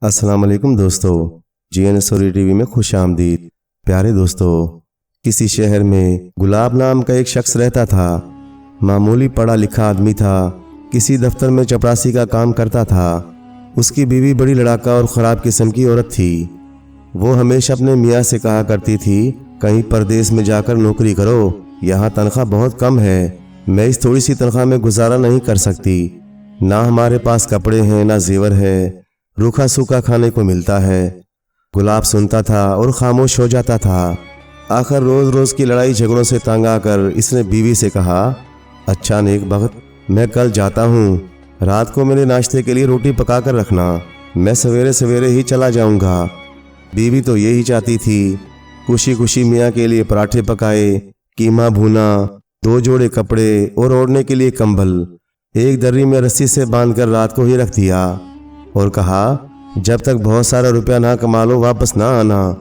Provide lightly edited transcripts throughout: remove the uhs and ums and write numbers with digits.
السلام علیکم دوستو، جی این سوری ٹی وی میں خوش آمدید۔ پیارے دوستو، کسی شہر میں گلاب نام کا ایک شخص رہتا تھا۔ معمولی پڑھا لکھا آدمی تھا، کسی دفتر میں چپراسی کا کام کرتا تھا۔ اس کی بیوی بڑی لڑاکا اور خراب قسم کی عورت تھی۔ وہ ہمیشہ اپنے میاں سے کہا کرتی تھی، کہیں پردیس میں جا کر نوکری کرو، یہاں تنخواہ بہت کم ہے، میں اس تھوڑی سی تنخواہ میں گزارا نہیں کر سکتی، نہ ہمارے پاس کپڑے ہیں نہ زیور ہے، روکھا سوکھا کھانے کو ملتا ہے۔ گلاب سنتا تھا اور خاموش ہو جاتا تھا۔ آخر روز روز کی لڑائی جھگڑوں سے تنگ آ کر اس نے بیوی سے کہا، اچھا نیک بخت، میں کل جاتا ہوں، رات کو میرے ناشتے کے لیے روٹی پکا کر رکھنا، میں سویرے سویرے ہی چلا جاؤں گا۔ بیوی تو یہی چاہتی تھی، خوشی خوشی میاں کے لیے پراٹھے پکائے، قیمہ بھونا، 2 جوڑے کپڑے اور اوڑھنے کے لیے کمبل ایک دری میں رسی سے باندھ کر رات کو ہی رکھ دیا اور کہا، جب تک بہت سارا روپیہ نہ کما لو واپس نہ آنا۔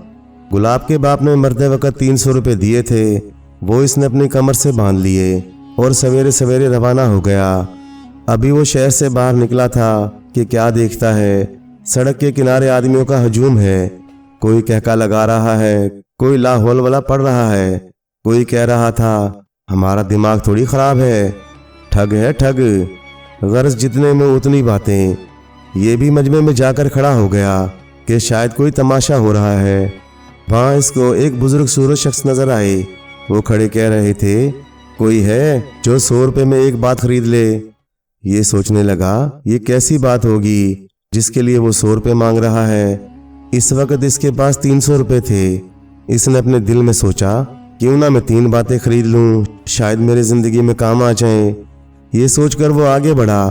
گلاب کے باپ نے مرتے وقت 300 روپے دیے تھے، وہ اس نے اپنی کمر سے باندھ لیے اور سویرے سویرے روانہ ہو گیا۔ ابھی وہ شہر سے باہر نکلا تھا کہ کیا دیکھتا ہے، سڑک کے کنارے آدمیوں کا ہجوم ہے۔ کوئی کہکا لگا رہا ہے، کوئی لا حول ولا پڑھ رہا ہے، کوئی کہہ رہا تھا، ہمارا دماغ تھوڑی خراب ہے، ٹھگ ہے ٹھگ، غرض جتنے میں اتنی باتیں۔ یہ بھی مجمع میں جا کر کھڑا ہو گیا کہ شاید کوئی تماشا ہو رہا ہے۔ وہاں اس کو ایک بزرگ صورت شخص نظر آئے۔ وہ کھڑے کہہ رہے تھے، کوئی ہے جو 100 روپے میں ایک بات خرید لے۔ یہ سوچنے لگا، یہ کیسی بات ہوگی جس کے لیے وہ 100 روپے مانگ رہا ہے۔ اس وقت اس کے پاس 300 روپے تھے۔ اس نے اپنے دل میں سوچا، کیوں نہ میں 3 باتیں خرید لوں، شاید میرے زندگی میں کام آ جائیں۔ یہ سوچ کر وہ آگے بڑھا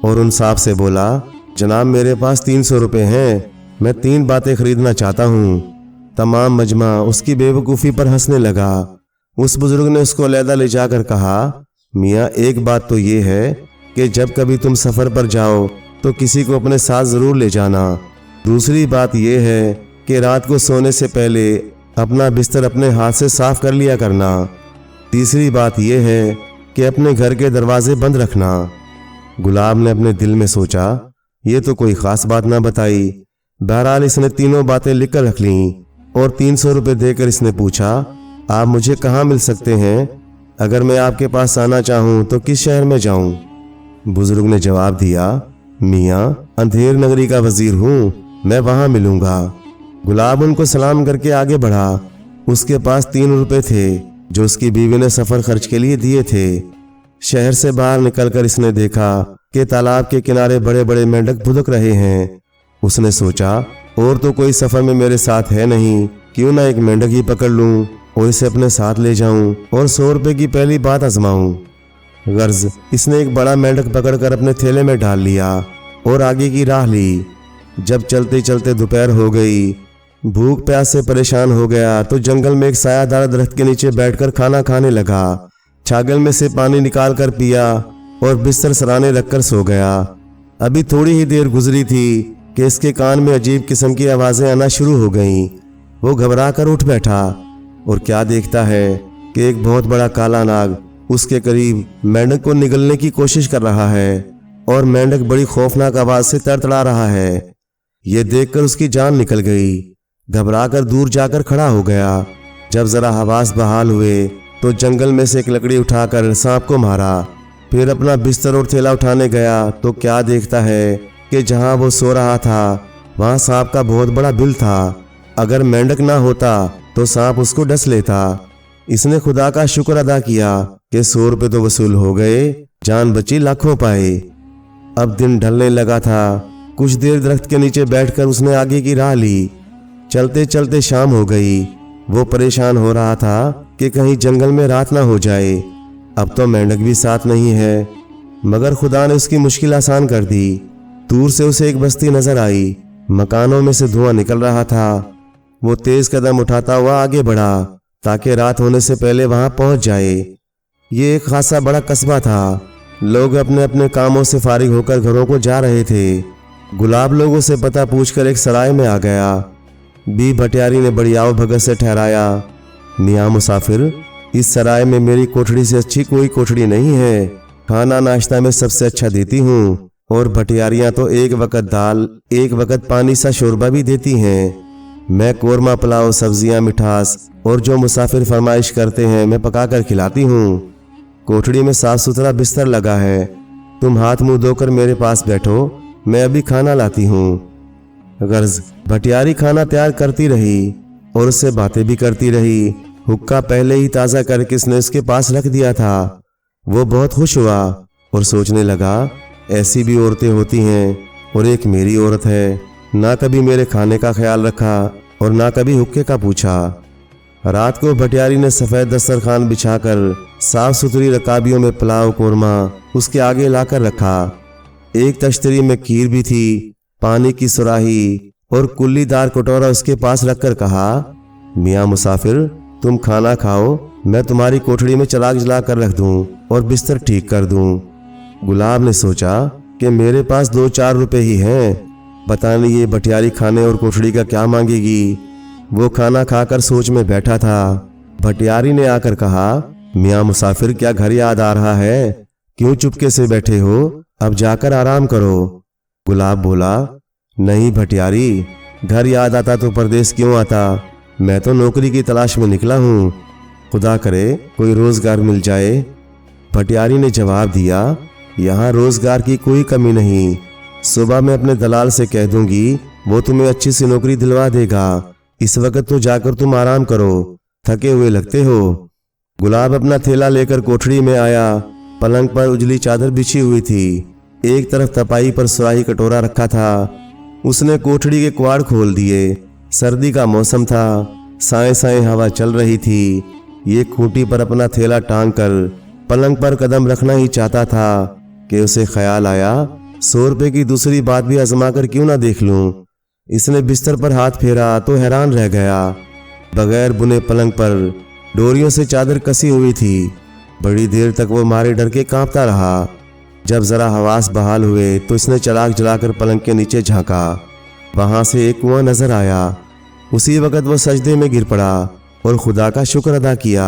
اور ان صاحب سے بولا، جناب میرے پاس 300 روپے ہیں، میں 3 باتیں خریدنا چاہتا ہوں۔ تمام مجمع اس کی بے وقوفی پر ہنسنے لگا۔ اس بزرگ نے اس کو علیحدہ لے جا کر کہا، میاں ایک بات تو یہ ہے کہ جب کبھی تم سفر پر جاؤ تو کسی کو اپنے ساتھ ضرور لے جانا۔ دوسری بات یہ ہے کہ رات کو سونے سے پہلے اپنا بستر اپنے ہاتھ سے صاف کر لیا کرنا۔ تیسری بات یہ ہے کہ اپنے گھر کے دروازے بند رکھنا۔ گلاب نے اپنے دل میں سوچا، یہ تو کوئی خاص بات نہ بتائی۔ بہرحال اس نے تینوں باتیں لکھ کر رکھ لیں اور 300 روپے دے کر اس نے پوچھا، آپ مجھے کہاں مل سکتے ہیں؟ اگر میں آپ کے پاس آنا چاہوں تو کس شہر میں جاؤں؟ بزرگ نے جواب دیا، میاں اندھیر نگری کا وزیر ہوں، میں وہاں ملوں گا۔ گلاب ان کو سلام کر کے آگے بڑھا۔ اس کے پاس 3 روپے تھے جو اس کی بیوی نے سفر خرچ کے لیے دیے تھے۔ شہر سے باہر نکل کر اس نے دیکھا کہ تالاب کے کنارے بڑے بڑے مینڈک بھدک رہے ہیں۔ اس نے سوچا، اور تو کوئی سفر میں میرے ساتھ ہے نہیں، کیوں نہ ایک مینڈک ہی پکڑ لوں اور اسے اپنے ساتھ لے جاؤں اور 100 روپے کی پہلی بات آزماؤں۔ غرض اس نے ایک بڑا مینڈک پکڑ کر اپنے تھیلے میں ڈال لیا اور آگے کی راہ لی۔ جب چلتے چلتے دوپہر ہو گئی، بھوک پیاس سے پریشان ہو گیا تو جنگل میں ایک سایہ دار درخت کے نیچے بیٹھ کر کھانا کھانے لگا۔ چھاگل میں سے پانی نکال کر پیا اور بستر سرانے رکھ کر سو گیا۔ ابھی تھوڑی ہی دیر گزری تھی کہ اس کے کان میں عجیب قسم کی آوازیں آنا شروع ہو گئیں۔ وہ گھبرا کر اٹھ بیٹھا اور کیا دیکھتا ہے کہ ایک بہت بڑا کالا ناگ اس کے قریب مینڈک کو نگلنے کی کوشش کر رہا ہے اور مینڈک بڑی خوفناک آواز سے تڑتڑا رہا ہے۔ یہ دیکھ کر اس کی جان نکل گئی۔ گھبرا کر دور جا کر کھڑا ہو گیا۔ جب ذرا حواس بحال ہوئے تو جنگل میں سے ایک لکڑی اٹھا کر سانپ کو مارا۔ پھر اپنا بستر اور تھیلا اٹھانے گیا تو کیا دیکھتا ہے کہ جہاں وہ سو رہا تھا وہاں سانپ کا بہت بڑا بل تھا۔ اگر مینڈک نہ ہوتا تو سانپ اس کو ڈس لیتا۔ اس نے خدا کا شکر ادا کیا کہ 100 روپے تو وصول ہو گئے، جان بچی لاکھوں پائے۔ اب دن ڈھلنے لگا تھا۔ کچھ دیر درخت کے نیچے بیٹھ کر اس نے آگے کی راہ لی۔ چلتے چلتے شام ہو گئی۔ وہ پریشان ہو رہا تھا کہ کہیں جنگل میں رات نہ ہو جائے۔ اب تو مینڈک بھی ساتھ نہیں ہے، مگر خدا نے اس کی مشکل آسان کر دی۔ دور سے اسے ایک بستی نظر آئی۔ مکانوں میں سے دھواں نکل رہا تھا۔ وہ تیز قدم اٹھاتا ہوا آگے بڑھا تاکہ رات ہونے سے پہلے وہاں پہنچ جائے۔ یہ ایک خاصا بڑا قصبہ تھا۔ لوگ اپنے اپنے کاموں سے فارغ ہو کر گھروں کو جا رہے تھے۔ گلاب لوگوں سے پتہ پوچھ کر ایک سرائے میں آ گیا۔ بی بھٹیاری نے بڑی آؤ بھگت سے ٹھہرایا، میاں مسافر، اس سرائے میں میری کوٹھڑی سے اچھی کوئی کوٹھڑی نہیں ہے، کھانا ناشتہ میں سب سے اچھا دیتی ہوں، और भटियारियाँ तो एक वक्त दाल एक वक्त पानी सा शोरबा भी देती हैं। मैं कोरमा पुलाव, सब्जियां, मिठास और जो मुसाफिर फरमाइश करते हैं मैं पका कर खिलाती हूँ। कोठड़ी में साफ सुथरा बिस्तर लगा है। तुम हाथ मुंह धोकर मेरे पास बैठो, मैं अभी खाना लाती हूँ। गर्ज भटियारी खाना तैयार करती रही और उससे बातें भी करती रही। हुक्का पहले ही ताज़ा करके उसने उसके पास रख दिया था। वो बहुत खुश हुआ और सोचने लगा, ऐसी भी औरतें होती हैं और एक मेरी औरत है। ना कभी मेरे खाने का ख्याल रखा और ना कभी हुक्के का पूछा। रात को भटियारी ने सफ़ेद दस्तरखान बिछाकर साफ सुथरी रकाबियों में पुलाव कोरमा उसके आगे लाकर रखा। एक तश्तरी में खीर भी थी, पानी की सुराही और कुल्लीदार कटोरा उसके पास रखकर कहा, मियाँ मुसाफिर, तुम खाना खाओ, मैं तुम्हारी कोठड़ी में चराग जला कर रख दूं और बिस्तर ठीक कर दूं। गुलाब ने सोचा कि मेरे पास 2-4 रुपए ही हैं, पता नहीं ये भटियारी खाने और कोठड़ी का क्या मांगेगी। वो खाना खाकर सोच में बैठा था। भटियारी ने आकर कहा, मियाँ मुसाफिर, क्या घर याद आ रहा है? क्यों चुपके से बैठे हो? अब जाकर आराम करो। गुलाब बोला, नहीं भटियारी, घर याद आता तो परदेश क्यों आता? मैं तो नौकरी की तलाश में निकला हूँ, खुदा करे कोई रोजगार मिल जाए। भटियारी ने जवाब दिया, यहाँ रोजगार की कोई कमी नहीं। सुबह मैं अपने दलाल से कह दूंगी, वो तुम्हें अच्छी सी नौकरी दिलवा देगा। इस वक्त तो जाकर तुम आराम करो, थके हुए लगते हो। गुलाब अपना थैला लेकर कोठड़ी में आया। पलंग पर उजली चादर बिछी हुई थी। एक तरफ तपाई पर सुराही कटोरा रखा था। उसने कोठड़ी के किवाड़ खोल दिए। सर्दी का मौसम था, साए साए हवा चल रही थी। ये खूंटी पर अपना थैला टांग कर पलंग पर कदम रखना ही चाहता था कि उसे ख्याल आया, 100 रुपए की दूसरी बात भी आजमा कर क्यों ना देख लूं। इसने बिस्तर पर हाथ फेरा तो हैरान रह गया। बगैर बुने पलंग पर डोरियों से चादर कसी हुई थी। बड़ी देर तक वो मारे डर के कांपता रहा। जब जरा हवास बहाल हुए तो इसने चराग जलाकर पलंग के नीचे झांका। वहां से एक कुआं नजर आया। उसी वक्त वो सजदे में गिर पड़ा और खुदा का शुक्र अदा किया।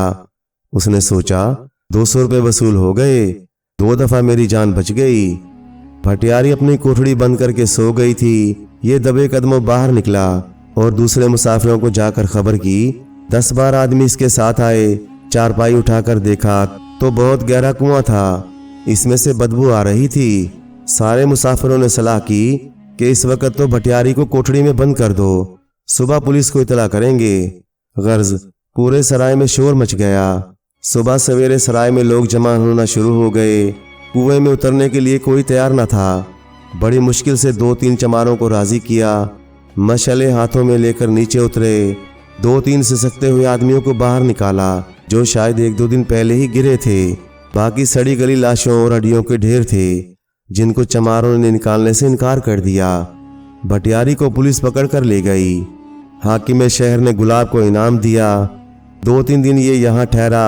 उसने सोचा, 200 रुपये वसूल हो गए, 2 दफा मेरी जान बच गई। भटियारी अपनी कोठड़ी बंद करके सो गई थी। ये दबे कदमों बाहर निकला और दूसरे मुसाफिरों को जाकर खबर की। 10-12 आदमी इसके साथ आए। चारपाई उठाकर देखा तो बहुत गहरा कुआं था। इसमें से बदबू आ रही थी। सारे मुसाफिरों ने सलाह की कि इस वक्त तो भटियारी को कोठड़ी में बंद कर दो, सुबह पुलिस को इतला करेंगे। गर्ज पूरे सराय में शोर मच गया। सुबह सवेरे सराय में लोग जमा होना शुरू हो गए। कुएं में उतरने के लिए कोई तैयार न था। बड़ी मुश्किल से 2-3 चमारों को राजी किया। मशले हाथों में लेकर नीचे उतरे। 2-3 सिसकते हुए आदमियों को बाहर निकाला जो शायद 1-2 दिन पहले ही गिरे थे। बाकी सड़ी गली लाशों और हड्डियों के ढेर थे जिनको चमारों ने निकालने से इनकार कर दिया। भटियारी को पुलिस पकड़ कर ले गई। हाकिम शहर ने गुलाब को इनाम दिया। 2-3 दिन ये यहाँ ठहरा।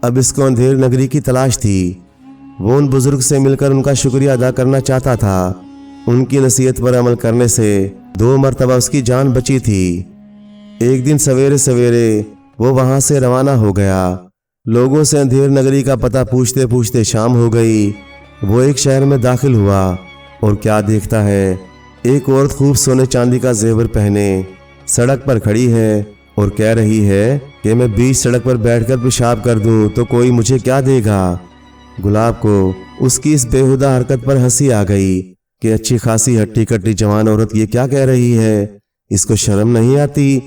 अब इसको अंधेर नगरी की तलाश थी। वो उन बुजुर्ग से मिलकर उनका शुक्रिया अदा करना चाहता था। उनकी नसीहत पर अमल करने से 2 मरतबा उसकी जान बची थी। एक दिन सवेरे सवेरे वो वहां से रवाना हो गया। लोगों से अंधेर नगरी का पता पूछते पूछते शाम हो गई। वो एक शहर में दाखिल हुआ और क्या देखता है, एक औरत खूब सोने चांदी का जेवर पहने सड़क पर खड़ी है और कह रही है कि मैं बीच सड़क पर बैठकर पेशाब कर दूं तो कोई मुझे क्या देगा। गुलाब को उसकी इस बेहुदा हरकत पर हंसी आ गई कि अच्छी खासी हट्टी कट्टी जवान औरत ये क्या कह रही है, इसको शर्म नहीं आती।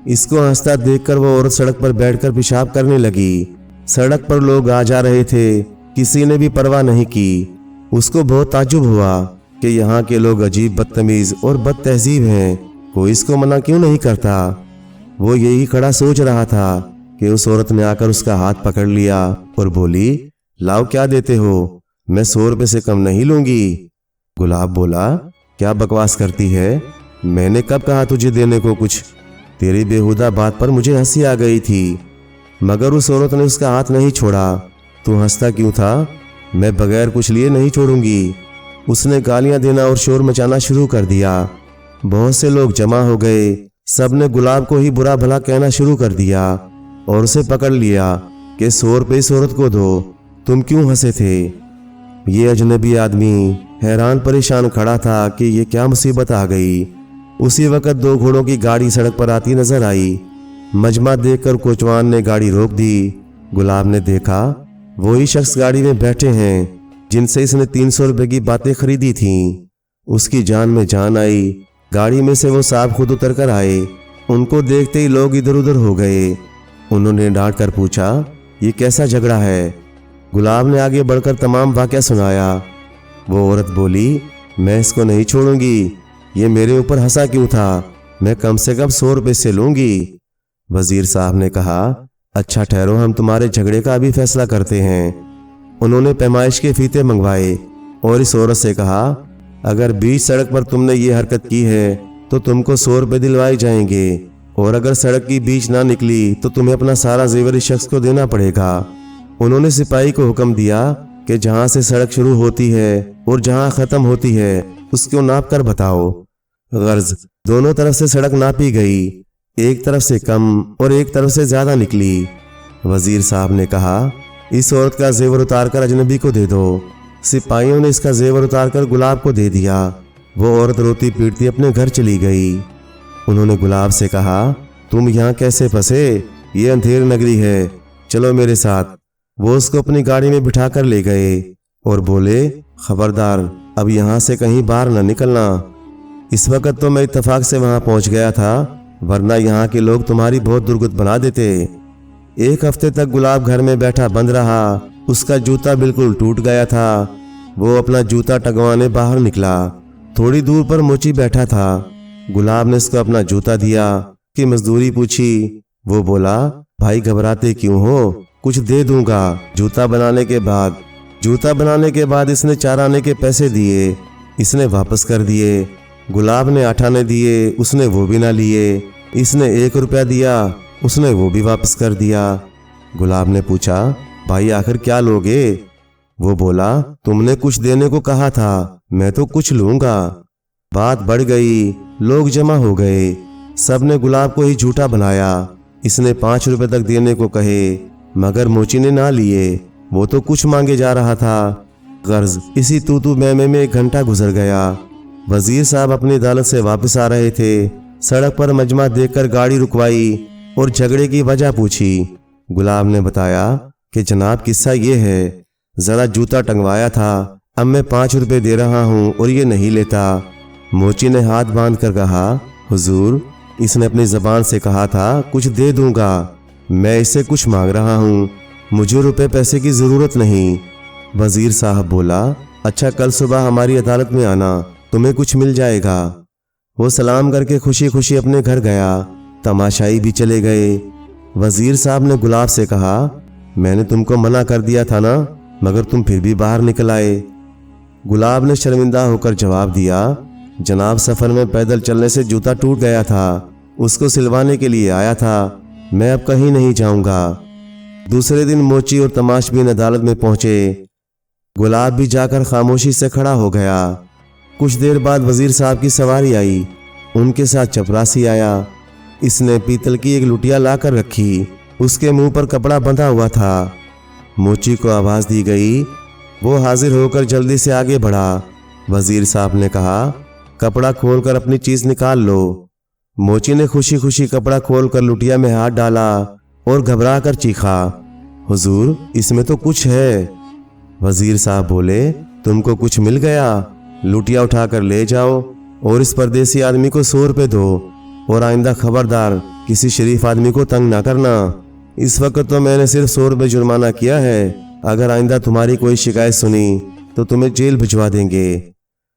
इसको हंसता देखकर वो औरत सड़क पर बैठकर पेशाब करने लगी। सड़क पर लोग आ जा रहे थे, किसी ने भी परवाह नहीं की। उसको बहुत ताज्जुब हुआ कि यहाँ के लोग अजीब, बदतमीज और बद तहजीब हैं, कोई इसको मना क्यों नहीं करता। वो यही खड़ा सोच रहा था कि उस औरत ने आकर उसका हाथ पकड़ लिया और बोली, लाओ क्या देते हो, मैं 100 रुपये से कम नहीं लूंगी। गुलाब बोला, क्या बकवास करती है, मैंने कब कहा तुझे देने को कुछ। तेरी बेहुदा बात पर मुझे हंसी आ गई थी। मगर उस औरत ने उसका हाथ नहीं छोड़ा। तू हंसता क्यों था, मैं बगैर कुछ लिए नहीं छोड़ूंगी। उसने गालियां देना और शोर मचाना शुरू कर दिया। बहुत से लोग जमा हो गए। सब ने गुलाब को ही बुरा भला कहना शुरू कर दिया और उसे पकड़ लिया कि 100 रुपये इस औरत को दो, तुम क्यों हंसे थे। ये अजनबी आदमी हैरान परेशान खड़ा था कि ये क्या मुसीबत आ गई। उसी वक्त 2 घोड़ों की गाड़ी सड़क पर आती नजर आई। मजमा देखकर कोचवान ने गाड़ी रोक दी। गुलाब ने देखा वही शख्स गाड़ी में बैठे हैं जिनसे इसने 300 रुपए की बातें खरीदी थीं। उसकी जान में जान आई। गाड़ी में से वो साहब खुद उतर कर आए। उनको देखते ही लोग इधर उधर हो गए। उन्होंने डांट कर पूछा, ये कैसा झगड़ा है? गुलाब ने आगे बढ़कर तमाम वाक़या सुनाया। वो औरत बोली, मैं इसको नहीं छोड़ूंगी। ये मेरे ऊपर हंसा क्यों था? मैं कम से कम 100 रुपये से लूंगी। वजीर साहब ने कहा, अच्छा ठहरो, हम तुम्हारे झगड़े का भी फैसला करते हैं। उन्होंने पैमाइश के फीते मंगवाए और इस औरत से कहा, अगर बीच सड़क पर तुमने ये हरकत की है तो तुमको 100 रुपये दिलवाए जाएंगे, और अगर सड़क की बीच ना निकली तो तुम्हें अपना सारा जेवर इस शख्स को देना पड़ेगा। उन्होंने सिपाही को हुक्म दिया कि जहाँ से सड़क शुरू होती है और जहाँ ख़त्म होती है उसको नाप कर बताओ। गर्ज दोनों तरफ से सड़क नापी गई। एक तरफ से कम और एक तरफ से ज़्यादा निकली। वजीर साहब ने कहा, इस औरत का जेवर उतार कर अजनबी को दे दो। सिपाहियों ने इसका जेवर उतार कर गुलाब को दे दिया। वो औरत रोती पीटती अपने घर चली गई। उन्होंने गुलाब से कहा, तुम यहाँ कैसे फंसे? ये अंधेर नगरी है, चलो मेरे साथ। वो उसको अपनी गाड़ी में बिठा कर ले गए और बोले, खबरदार अब यहाँ से कहीं बाहर न निकलना। इस वक्त तो मैं इत्तेफाक से वहाँ पहुँच गया था, वरना यहाँ के लोग तुम्हारी बहुत दुर्गत बना देते। 1 हफ्ते तक गुलाब घर में बैठा बंद रहा। उसका जूता बिल्कुल टूट गया था। वो अपना जूता टंगवाने बाहर निकला। थोड़ी दूर पर मोची बैठा था। गुलाब ने उसको अपना जूता दिया कि मजदूरी पूछी। वो बोला, भाई घबराते क्यों हो, कुछ दे दूंगा। जूता बनाने के बाद इसने 4 आने के पैसे दिए, इसने वापस कर दिए। गुलाब ने 8 आने दिए, उसने वो भी ना लिए। इसने 1 रुपया दिया, उसने वो भी वापस कर दिया। गुलाब ने पूछा, भाई आखिर क्या लोगे? वो बोला, तुमने कुछ देने को कहा था, मैं तो कुछ लूंगा। बात बढ़ गई, लोग जमा हो गए। सब ने गुलाब को ही झूठा बनाया। इसने 5 रुपए तक देने को कहे, मगर मोची ने ना लिए। वो तो कुछ मांगे जा रहा था। गर्ज इसी तू मैं में 1 घंटा गुजर गया। वजीर साहब अपनी अदालत से वापस आ रहे थे। सड़क पर मजमा देखकर गाड़ी रुकवाई और झगड़े की वजह पूछी। गुलाब ने बताया कि जनाब किस्सा ये है, जरा जूता टंगवाया था, अब मैं 5 रुपए दे रहा हूँ और ये नहीं लेता। मोची ने हाथ बांध कर कहा, हुजूर इसने अपनी जबान से कहा था कुछ दे दूंगा, मैं इससे कुछ मांग रहा हूँ, मुझे रुपए पैसे की जरूरत नहीं। वजीर साहब बोला, अच्छा कल सुबह हमारी अदालत में आना, तुम्हें कुछ मिल जाएगा। वो सलाम करके खुशी खुशी अपने घर गया। तमाशाई भी चले गए। वजीर साहब ने गुलाब से कहा, मैंने तुमको मना कर दिया था ना, मगर तुम फिर भी बाहर निकल आए। गुलाब ने शर्मिंदा होकर जवाब दिया, जनाब सफ़र में पैदल चलने से जूता टूट गया था, उसको सिलवाने के लिए आया था, मैं अब कहीं नहीं जाऊंगा। दूसरे दिन मोची और तमाशबीन अदालत में पहुंचे। गुलाब भी जाकर खामोशी से खड़ा हो गया। कुछ देर बाद वजीर साहब की सवारी आई। उनके साथ चपरासी आया। इसने पीतल की एक लुटिया लाकर रखी। उसके मुंह पर कपड़ा बंधा हुआ था। मोची को आवाज़ दी गई। वो हाजिर होकर जल्दी से आगे बढ़ा। वजीर साहब ने कहा, कपड़ा खोलकर अपनी चीज़ निकाल लो। मोची ने खुशी खुशी कपड़ा खोलकर लुटिया में हाथ डाला और घबरा कर चीखा, हुजूर इसमें तो कुछ है। वजीर साहब बोले, तुमको कुछ मिल गया, लुटिया उठाकर ले जाओ और इस परदेसी आदमी को 100 रुपये दो, और आइंदा खबरदार किसी शरीफ आदमी को तंग ना करना। इस वक्त तो मैंने सिर्फ 100 रुपये जुर्माना किया है, अगर आइंदा तुम्हारी कोई शिकायत सुनी तो तुम्हें जेल भिजवा देंगे।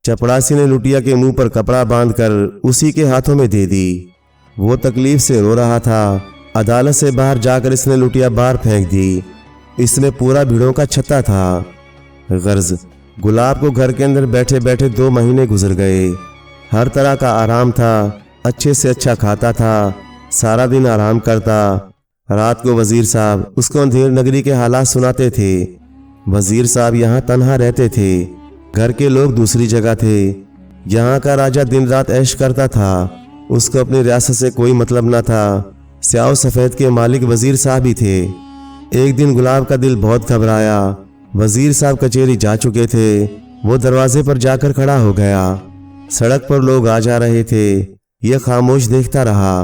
चपरासी ने लुटिया के मुंह पर कपड़ा बांधकर उसी के हाथों में दे दी। वो तकलीफ से रो रहा था। अदालत से बाहर जाकर इसने लुटिया बाहर फेंक दी। इसमें पूरा भीड़ों का छत्ता था। गर्ज गुलाब को घर के अंदर बैठे बैठे 2 महीने गुजर गए। हर तरह का आराम था, अच्छे से अच्छा खाता था, सारा दिन आराम करता। रात को वजीर साहब उसको अंधेर नगरी के हालात सुनाते थे। वजीर साहब यहाँ तन्हा रहते थे, घर के लोग दूसरी जगह थे। यहाँ का राजा दिन रात ऐश करता था, उसको अपनी रियासत से कोई मतलब न था। स्याह सफ़ेद के मालिक वजीर साहब ही थे। एक दिन गुलाब का दिल बहुत घबराया। वजीर साहब कचहरी जा चुके थे। वो दरवाजे पर जाकर खड़ा हो गया। सड़क पर लोग आ जा रहे थे। यह खामोश देखता रहा।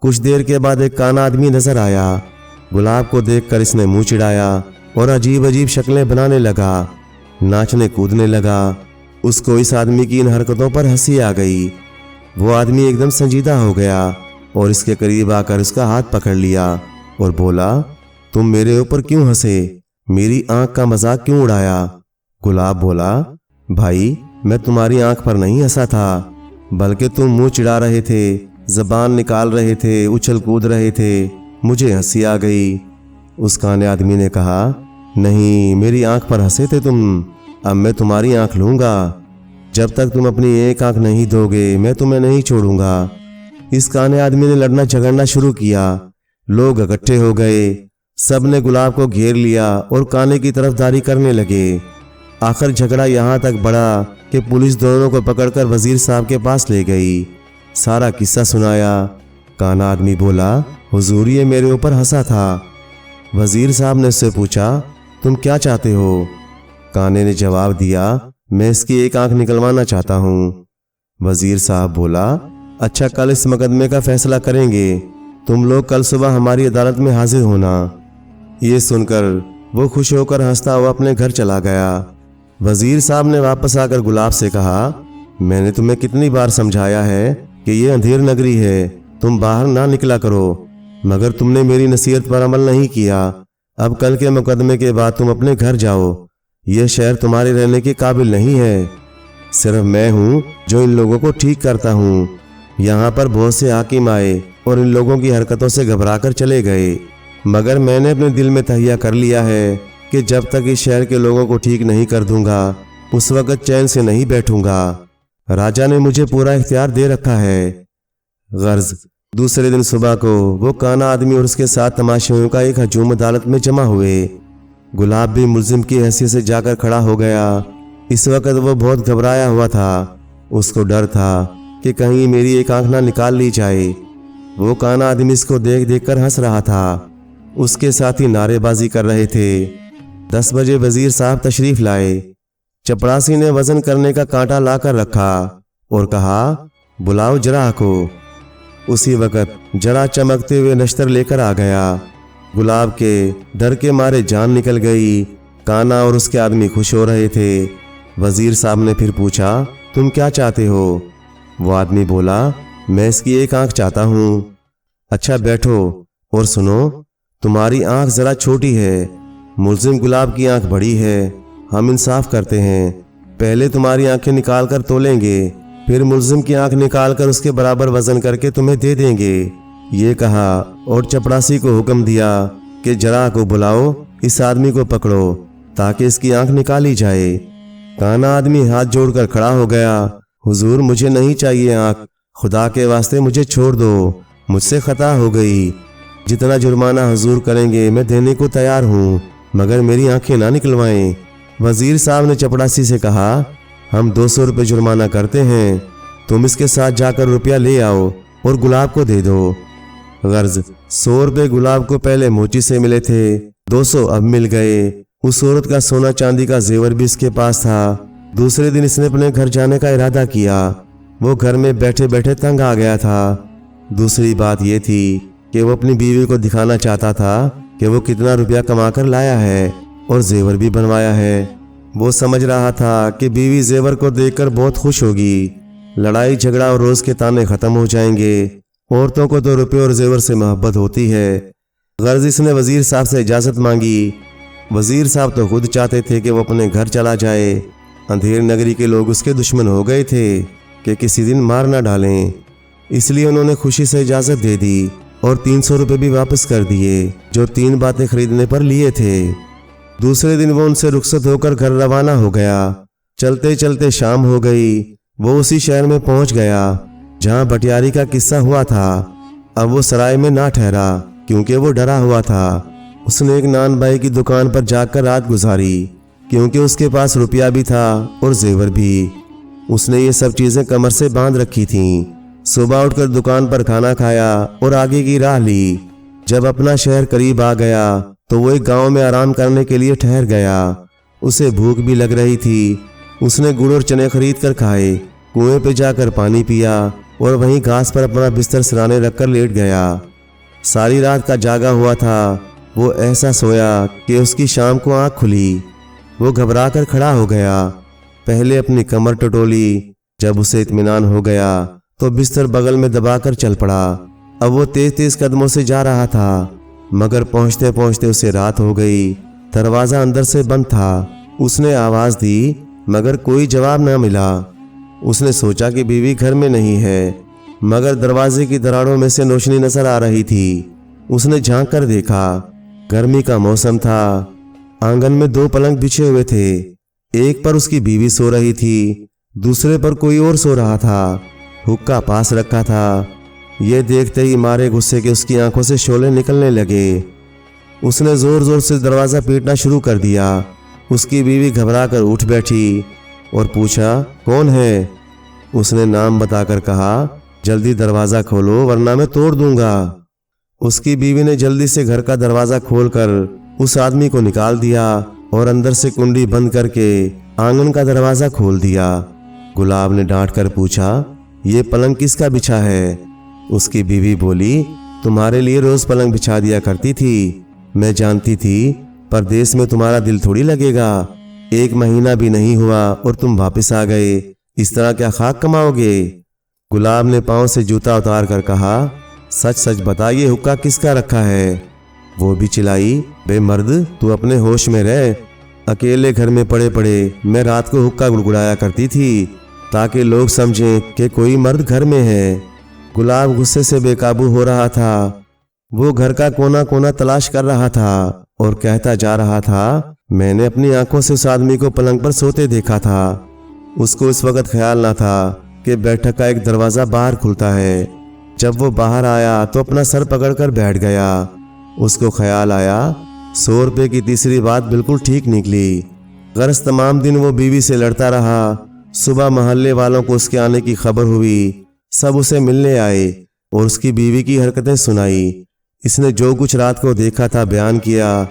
कुछ देर के बाद एक काना आदमी नजर आया। गुलाब को देखकर इसने मुंह चिढ़ाया और अजीब अजीब शक्लें बनाने लगा, नाचने कूदने लगा। उसको इस आदमी की इन हरकतों पर हंसी आ गई। वो आदमी एकदम संजीदा हो गया और इसके करीब आकर उसका हाथ पकड़ लिया और बोला, तुम मेरे ऊपर क्यों हंसे? मेरी आंख का मजाक क्यों उड़ाया? गुलाब बोला, भाई मैं तुम्हारी आंख पर नहीं हंसा था, बल्कि तुम मुंह चिढ़ा रहे थे, जबान निकाल रहे थे, उछल कूद रहे थे, मुझे हंसी आ गई। उस काने आदमी ने कहा, नहीं, मेरी आंख पर हंसे थे तुम, अब मैं तुम्हारी आंख लूंगा। जब तक तुम अपनी एक आंख नहीं दोगे मैं तुम्हें नहीं छोड़ूंगा। इस काने आदमी ने लड़ना झगड़ना शुरू किया। लोग इकट्ठे हो गए। सब ने गुलाब को घेर लिया और काने की तरफदारी करने लगे। आखिर झगड़ा यहाँ तक बढ़ा कि पुलिस दोनों को पकड़कर वजीर साहब के पास ले गई। सारा किस्सा सुनाया। काना आदमी बोला, हुजूर ये मेरे ऊपर हंसा था। वजीर साहब ने उससे पूछा, तुम क्या चाहते हो? काने ने जवाब दिया, मैं इसकी एक आंख निकलवाना चाहता हूँ। वजीर साहब बोला, अच्छा, कल इस मुकदमे का फैसला करेंगे, तुम लोग कल सुबह हमारी अदालत में हाजिर होना। ये सुनकर वो खुश होकर हंसता हुआ अपने घर चला गया। वजीर साहब ने वापस आकर गुलाब से कहा, मैंने तुम्हें कितनी बार समझाया है कि ये अंधेर नगरी है, तुम बाहर ना निकला करो, मगर तुमने मेरी नसीहत पर अमल नहीं किया। अब कल के मुकदमे के बाद तुम अपने घर जाओ, यह शहर तुम्हारे रहने के काबिल नहीं है। सिर्फ मैं हूँ जो इन लोगों को ठीक करता हूँ। यहाँ पर बहुत से हाकिम आए और इन लोगों की हरकतों से घबराकर चले गए, मगर मैंने अपने दिल में तहिया कर लिया है कि जब तक इस शहर के लोगों को ठीक नहीं कर दूंगा उस वक्त चैन से नहीं बैठूंगा। राजा ने मुझे पूरा इख्तियार दे रखा है। गर्ज दूसरे दिन सुबह को वो काना आदमी और उसके साथ तमाशियों का एक हजूम अदालत में जमा हुए। गुलाब भी मुल्जिम की हैसियत से जाकर खड़ा हो गया। इस वक्त वो बहुत घबराया हुआ था। उसको डर था कि कहीं मेरी एक आंख ना निकाल ली जाए। वो काना आदमी इसको देख देख कर हंस रहा था। उसके साथी नारेबाजी कर रहे थे। 10 बजे वजीर साहब तशरीफ लाए। चपरासी ने वजन करने का कांटा लाकर रखा और कहा, बुलाओ जरा को। उसी वक्त जरा चमकते हुए नश्तर लेकर आ गया। गुलाब के डर के मारे जान निकल गई। काना और उसके आदमी खुश हो रहे थे। वजीर साहब ने फिर पूछा, तुम क्या चाहते हो? वो आदमी बोला, मैं इसकी एक आंख चाहता हूँ। अच्छा बैठो और सुनो, तुम्हारी आंख जरा छोटी है, मुल्जिम गुलाब की आंख बड़ी है। हम इंसाफ करते हैं, पहले तुम्हारी आंखें निकाल कर तोलेंगे, फिर मुल्जिम की आंख निकाल कर उसके बराबर वजन करके तुम्हें दे देंगे। ये कहा और चपरासी को हुक्म दिया कि जरा को बुलाओ, इस आदमी को पकड़ो ताकि इसकी आंख निकाली जाए। काना आदमी हाथ जोड़कर खड़ा हो गया, हुजूर मुझे नहीं चाहिए आंख, खुदा के वास्ते मुझे छोड़ दो, मुझसे खता हो गई। जितना जुर्माना हुजूर करेंगे मैं देने को तैयार हूँ, मगर मेरी आंखें ना निकलवाएं। वजीर साहब ने चपड़ासी से कहा, हम 200 रुपये जुर्माना करते हैं, तुम इसके साथ जाकर रुपया ले आओ और गुलाब को दे दो। गर्ज 100 रुपये गुलाब को पहले मोची से मिले थे, 200 अब मिल गए। उस औरत का सोना चांदी का जेवर भी इसके पास था। दूसरे दिन इसने अपने घर जाने का इरादा किया। वो घर में बैठे बैठे तंग आ गया था। दूसरी बात यह थी कि वो अपनी बीवी को दिखाना चाहता था कि वो कितना रुपया कमा कर लाया है और जेवर भी बनवाया है। वो समझ रहा था कि बीवी जेवर को देखकर बहुत खुश होगी। लड़ाई झगड़ा और रोज के ताने खत्म हो जाएंगे। औरतों को तो रुपये और जेवर से मोहब्बत होती है। गर्ज इसने वजीर साहब से इजाज़त मांगी। वजीर साहब तो खुद चाहते थे कि वो अपने घर चला जाए। अंधेर नगरी के लोग उसके दुश्मन हो गए थे कि किसी दिन मार ना डालें, इसलिए उन्होंने खुशी से इजाज़त दे दी और 300 रुपये भी वापस कर दिए जो 3 बातें खरीदने पर लिए थे। दूसरे दिन वो उनसे रुखसत होकर घर रवाना हो गया। चलते चलते शाम हो गई। वो उसी शहर में पहुंच गया जहां बटियारी का किस्सा हुआ था। अब वो सराय में ना ठहरा क्योंकि वो डरा हुआ था। उसने एक नान भाई की दुकान पर जाकर रात गुजारी क्योंकि उसके पास रुपया भी था और जेवर भी। उसने ये सब चीजें कमर से बांध रखी थीं। सुबह उठकर दुकान पर खाना खाया और आगे की राह ली। जब अपना शहर करीब आ गया तो वो एक गांव में आराम करने के लिए ठहर गया। उसे भूख भी लग रही थी। اس نے گڑ اور چنے خرید کر کھائے، کنویں پہ جا کر پانی پیا اور وہیں گھاس پر اپنا بستر سرانے رکھ کر لیٹ گیا۔ ساری رات کا جاگا ہوا تھا، وہ ایسا سویا کہ اس کی شام کو آنکھ کھلی۔ وہ گھبرا کر کھڑا ہو گیا، پہلے اپنی کمر ٹٹولی، جب اسے اطمینان ہو گیا تو بستر بغل میں دبا کر چل پڑا۔ اب وہ تیز تیز قدموں سے جا رہا تھا، مگر پہنچتے پہنچتے اسے رات ہو گئی۔ دروازہ اندر سے بند تھا۔ اس نے آواز دی مگر کوئی جواب نہ ملا۔ اس نے سوچا کہ بیوی گھر میں نہیں ہے، مگر دروازے کی دراڑوں میں سے روشنی نظر آ رہی تھی۔ اس نے جھانک کر دیکھا، گرمی کا موسم تھا، آنگن میں 2 پلنگ بچھے ہوئے تھے، ایک پر اس کی بیوی سو رہی تھی، دوسرے پر کوئی اور سو رہا تھا، حقہ پاس رکھا تھا۔ یہ دیکھتے ہی مارے غصے کے اس کی آنکھوں سے شعلے نکلنے لگے۔ اس نے زور زور سے دروازہ پیٹنا شروع کر دیا۔ اس کی بیوی گھبرا کر اٹھ بیٹھی اور پوچھا، کون ہے؟ اس نے نام بتا کر کہا، جلدی دروازہ کھولو ورنہ میں توڑ دوں گا۔ اس کی بیوی نے جلدی سے گھر کا دروازہ کھول کر اس آدمی کو نکال دیا اور اندر سے کنڈی بند کر کے آنگن کا دروازہ کھول دیا۔ گلاب نے ڈانٹ کر پوچھا، یہ پلنگ کس کا بچھا ہے؟ اس کی بیوی بولی، تمہارے لیے روز پلنگ بچھا دیا کرتی تھی، میں جانتی تھی پردیس میں تمہارا دل تھوڑی لگے گا، 1 مہینہ بھی نہیں ہوا اور تم واپس آ گئے، اس طرح کیا خاک کماؤ گے؟ گلاب نے پاؤں سے جوتا اتار کر کہا، سچ سچ بتا، یہ حقہ کس کا رکھا ہے؟ وہ بھی چلائی، بے مرد تو اپنے ہوش میں رہ، اکیلے گھر میں پڑے پڑے میں رات کو حقہ گڑگڑایا کرتی تھی تاکہ لوگ سمجھیں کہ کوئی مرد گھر میں ہے۔ گلاب غصے سے بے قابو ہو رہا تھا۔ وہ گھر کا کونا کونا تلاش کر رہا تھا اور کہتا جا رہا تھا، میں نے اپنی آنکھوں سے اس آدمی کو پلنگ پر سوتے دیکھا تھا۔ اس کو اس وقت خیال نہ تھا کہ بیٹھک کا ایک دروازہ باہر کھلتا ہے۔ جب وہ باہر آیا تو اپنا سر پکڑ کر بیٹھ گیا۔ اس کو خیال آیا، 100 روپے کی تیسری بات بالکل ٹھیک نکلی۔ غرض تمام دن وہ بیوی سے لڑتا رہا۔ صبح محلے والوں کو اس کے آنے کی خبر ہوئی، سب اسے ملنے آئے اور اس کی بیوی کی حرکتیں سنائی۔ اس نے جو کچھ رات کو دیکھا تھا بیان کیا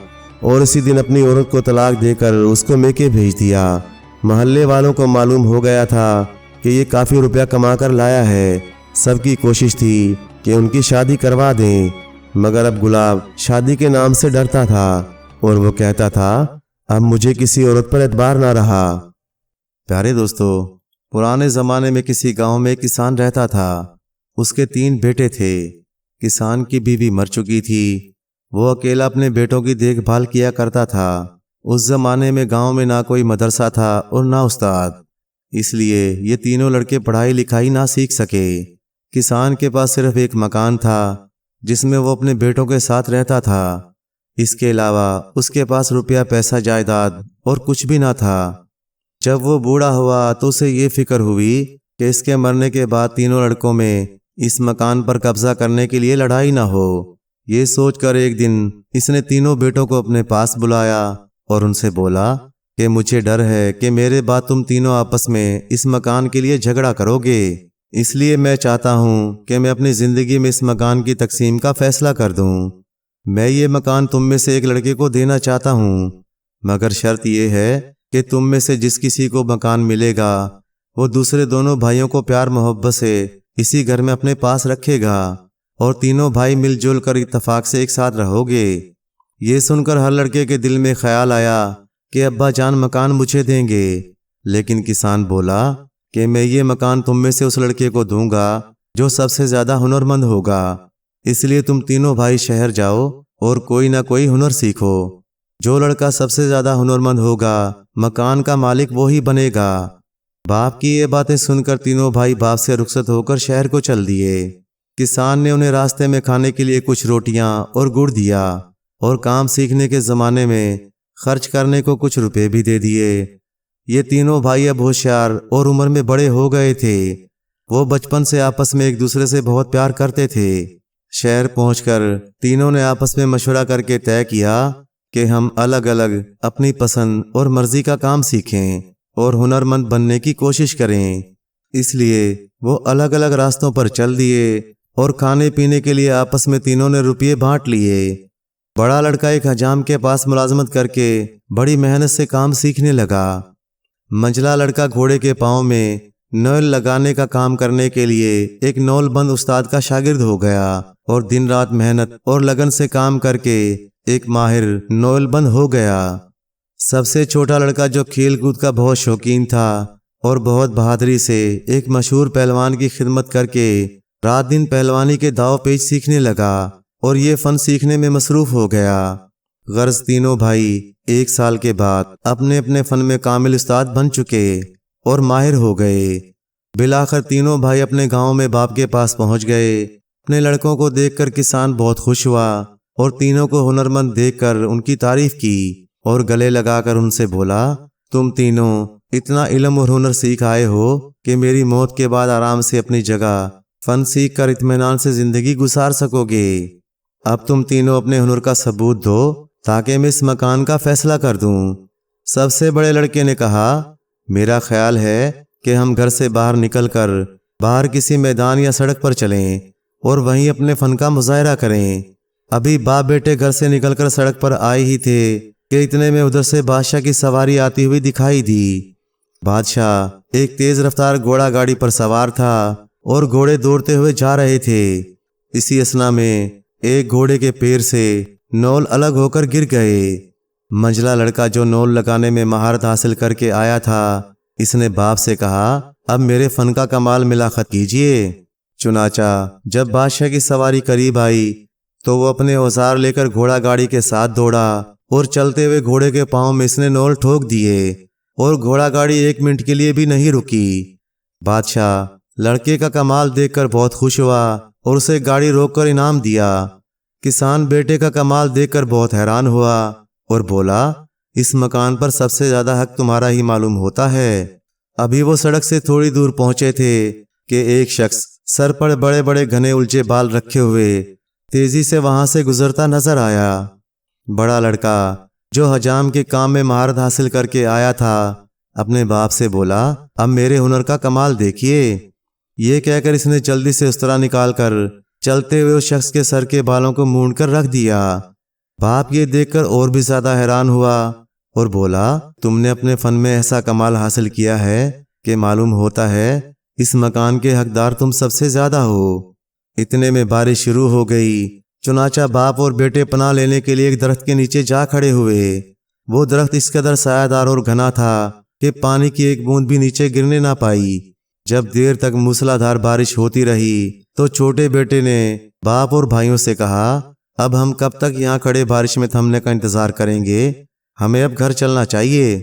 اور اسی دن اپنی عورت کو طلاق دے کر اس کو میکے بھیج دیا۔ محلے والوں کو معلوم ہو گیا تھا کہ یہ کافی روپیہ کما کر لایا ہے۔ سب کی کوشش تھی کہ ان کی شادی کروا دیں، مگر اب گلاب شادی کے نام سے ڈرتا تھا اور وہ کہتا تھا، اب مجھے کسی عورت پر اعتبار نہ رہا۔ پیارے دوستو، پرانے زمانے میں کسی گاؤں میں ایک کسان رہتا تھا۔ اس کے 3 بیٹے تھے۔ کسان کی بیوی مر چکی تھی۔ وہ اکیلا اپنے بیٹوں کی دیکھ بھال کیا کرتا تھا۔ اس زمانے میں گاؤں میں نہ کوئی مدرسہ تھا اور نہ استاد، اس لیے یہ تینوں لڑکے پڑھائی لکھائی نہ سیکھ سکے۔ کسان کے پاس صرف ایک مکان تھا جس میں وہ اپنے بیٹوں کے ساتھ رہتا تھا۔ اس کے علاوہ اس کے پاس روپیہ پیسہ جائیداد اور کچھ بھی نہ تھا۔ جب وہ بوڑھا ہوا تو اسے یہ فکر ہوئی کہ اس کے مرنے کے بعد تینوں لڑکوں میں اس مکان پر قبضہ کرنے کے لیے لڑائی نہ ہو۔ یہ سوچ کر ایک دن اس نے تینوں بیٹوں کو اپنے پاس بلایا اور ان سے بولا کہ مجھے ڈر ہے کہ میرے بعد تم تینوں آپس میں اس مکان کے لیے جھگڑا کرو گے، اس لیے میں چاہتا ہوں کہ میں اپنی زندگی میں اس مکان کی تقسیم کا فیصلہ کر دوں۔ میں یہ مکان تم میں سے ایک لڑکے کو دینا چاہتا ہوں، مگر شرط یہ ہے کہ تم میں سے جس کسی کو مکان ملے گا وہ دوسرے دونوں بھائیوں کو پیار محبت سے اسی گھر میں اپنے پاس رکھے گا اور تینوں بھائی مل جل کر اتفاق سے ایک ساتھ رہو گے۔ یہ سن کر ہر لڑکے کے دل میں خیال آیا کہ ابا جان مکان مجھے دیں گے، لیکن کسان بولا کہ میں یہ مکان تم میں سے اس لڑکے کو دوں گا جو سب سے زیادہ ہنرمند ہوگا، اس لیے تم تینوں بھائی شہر جاؤ اور کوئی نہ کوئی ہنر سیکھو۔ جو لڑکا سب سے زیادہ ہنرمند ہوگا مکان کا مالک وہی بنے گا۔ باپ کی یہ باتیں سن کر تینوں بھائی باپ سے رخصت ہو کر شہر کو چل دیے۔ کسان نے انہیں راستے میں کھانے کے لیے کچھ روٹیاں اور گڑ دیا اور کام سیکھنے کے زمانے میں خرچ کرنے کو کچھ روپے بھی دے دیے۔ یہ تینوں بھائی اب ہوشیار اور عمر میں بڑے ہو گئے تھے۔ وہ بچپن سے آپس میں ایک دوسرے سے بہت پیار کرتے تھے۔ شہر پہنچ کر تینوں نے آپس میں مشورہ کر کے طے کیا کہ ہم الگ الگ اپنی پسند اور مرضی کا کام سیکھیں اور ہنرمند بننے کی کوشش کریں۔ اس لیے وہ الگ الگ راستوں پر چل دیے اور کھانے پینے کے لیے آپس میں تینوں نے روپیے بانٹ لیے۔ بڑا لڑکا ایک حجام کے پاس ملازمت کر کے بڑی محنت سے کام سیکھنے لگا، मंझला लड़का घोड़े के पाँव में नौल लगाने का काम करने के लिए एक नौलबंद उस्ताद का शागिर्द हो गया और दिन रात मेहनत और लगन से काम करके एक माहिर नौलबंद हो गया। सबसे छोटा लड़का जो खेल कूद का बहुत शौकीन था और बहुत बहादुरी से एक मशहूर पहलवान की खिदमत करके रात दिन पहलवानी के दाव पेच सीखने लगा और ये फन सीखने में मसरूफ हो गया। गर्ज तीनों भाई एक साल के बाद अपने अपने फन में कामिल उस्ताद बन चुके और माहिर हो गए। बिलाखिर तीनों भाई अपने गांव में बाप के पास पहुंच गए। अपने लड़कों को देखकर किसान बहुत खुश हुआ और तीनों को हुनरमंद देखकर उनकी तारीफ की और गले लगाकर उनसे बोला, तुम तीनों इतना इल्म और हुनर सीख आए हो कि मेरी मौत के बाद आराम से अपनी जगह फन सीख कर इत्मीनान से जिंदगी गुजार सकोगे। अब तुम तीनों अपने हुनर का सबूत दो ताकि मैं इस मकान का फैसला कर दूं। सबसे बड़े लड़के ने कहा, मेरा ख्याल है कि हम घर से बाहर निकलकर बाहर किसी मैदान या सड़क पर चलें और वहीं अपने फन का मुजाहरा करें। अभी बाप बेटे घर से निकलकर सड़क पर आए ही थे कि इतने में उधर से बादशाह की सवारी आती हुई दिखाई दी। बादशाह एक तेज रफ्तार घोड़ा गाड़ी पर सवार था और घोड़े दौड़ते हुए जा रहे थे। इसी असना में एक घोड़े के पैर से नौल अलग होकर गिर गए। मंझला लड़का जो नौल लगाने में महारत हासिल करके आया था, इसने बाप से कहा, अब मेरे फन का कमाल मिलाखत कीजिए। चुनाचा जब बादशाह की सवारी करीब आई तो वो अपने औजार लेकर घोड़ा गाड़ी के साथ दौड़ा और चलते हुए घोड़े के पांव में इसने नौल ठोक दिए और घोड़ा गाड़ी 1 मिनट के लिए भी नहीं रुकी। बादशाह लड़के का कमाल देखकर बहुत खुश हुआ और उसे गाड़ी रोककर इनाम दिया। किसान बेटे का कमाल देखकर बहुत हैरान हुआ और बोला, इस मकान पर सबसे ज्यादा हक तुम्हारा ही मालूम होता है। अभी वो सड़क से थोड़ी दूर पहुंचे थे कि एक शख्स सर पर बड़े बड़े घने उलझे बाल रखे हुए तेजी से वहां से गुजरता नजर आया। बड़ा लड़का जो हजाम के काम में महारत हासिल करके आया था, अपने बाप से बोला, अब मेरे हुनर का कमाल देखिए। ये कहकर इसने जल्दी से उस्तरा निकालकर चलते हुए उस शख्स के सर के बालों को मूंड कर रख दिया। बाप ये देखकर और भी ज्यादा हैरान हुआ और बोला, तुमने अपने फन में ऐसा कमाल हासिल किया है कि मालूम होता है इस मकान के हकदार तुम सबसे ज्यादा हो। इतने में बारिश शुरू हो गई। चुनाचा बाप और बेटे पनाह लेने के लिए एक दरख्त के नीचे जा खड़े हुए। वो दरख्त इस कदर सायादार और घना था कि पानी की एक बूंद भी नीचे गिरने ना पाई। जब देर तक मूसलाधार बारिश होती रही तो छोटे बेटे ने बाप और भाइयों से कहा, अब हम कब तक यहाँ खड़े बारिश में थमने का इंतजार करेंगे, हमें अब घर चलना चाहिए।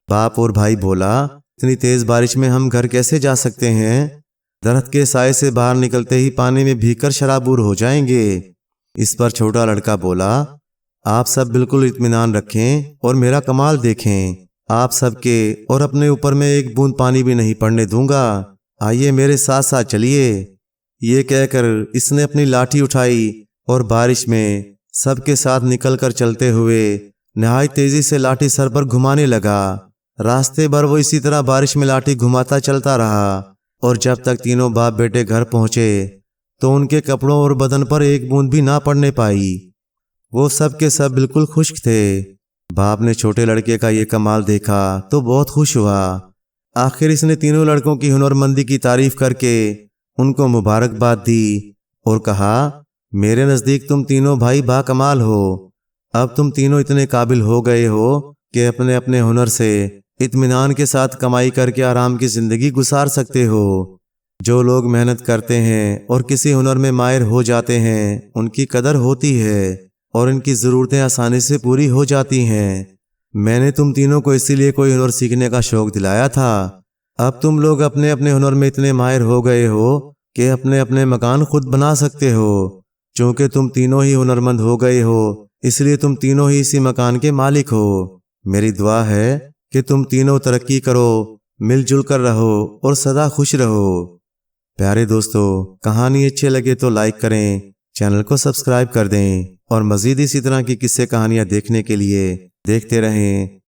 बाप और भाई बोला, इतनी तेज बारिश में हम घर कैसे जा सकते हैं? दरख्त के साए से बाहर निकलते ही पानी में भीगकर शराबूर हो जाएंगे। इस पर छोटा लड़का बोला, आप सब बिल्कुल इत्मीनान रखें और मेरा कमाल देखें। आप सबके और अपने ऊपर में एक बूंद पानी भी नहीं पड़ने दूंगा। आइए मेरे साथ साथ चलिए। ये कहकर इसने अपनी लाठी उठाई और बारिश में सबके साथ निकलकर चलते हुए नहायत तेजी से लाठी सर पर घुमाने लगा। रास्ते भर वो इसी तरह बारिश में लाठी घुमाता चलता रहा और जब तक तीनों बाप बेटे घर पहुंचे तो उनके कपड़ों और बदन पर एक बूंद भी ना पड़ने पाई। वो सब के सब बिल्कुल खुश्क थे। बाप ने छोटे लड़के का ये कमाल देखा तो बहुत खुश हुआ। आखिर इसने तीनों लड़कों की हुनरमंदी की तारीफ करके उनको मुबारकबाद दी और कहा, मेरे नज़दीक तुम तीनों भाई बाकमाल हो। अब तुम तीनों इतने काबिल हो गए हो कि अपने अपने हुनर से इत्मीनान के साथ कमाई करके आराम की ज़िंदगी गुजार सकते हो। जो लोग मेहनत करते हैं और किसी हुनर में माहिर हो जाते हैं, उनकी कदर होती है और इनकी ज़रूरतें आसानी से पूरी हो जाती हैं। मैंने तुम तीनों को इसीलिए कोई हुनर सीखने का शौक़ दिलाया था। अब तुम लोग अपने अपने हुनर में इतने माहिर हो गए हो कि अपने अपने मकान खुद बना सकते हो। चूँकि तुम तीनों ही हुनरमंद हो गए हो, इसलिए तुम तीनों ही इसी मकान के मालिक हो। मेरी दुआ है कि तुम तीनों तरक्की करो, मिलजुल कर रहो और सदा खुश रहो। प्यारे दोस्तों, कहानी अच्छी लगे तो लाइक करें, चैनल को सब्सक्राइब कर दें और मज़ीद इसी तरह की किस्से कहानियाँ देखने के लिए देखते रहें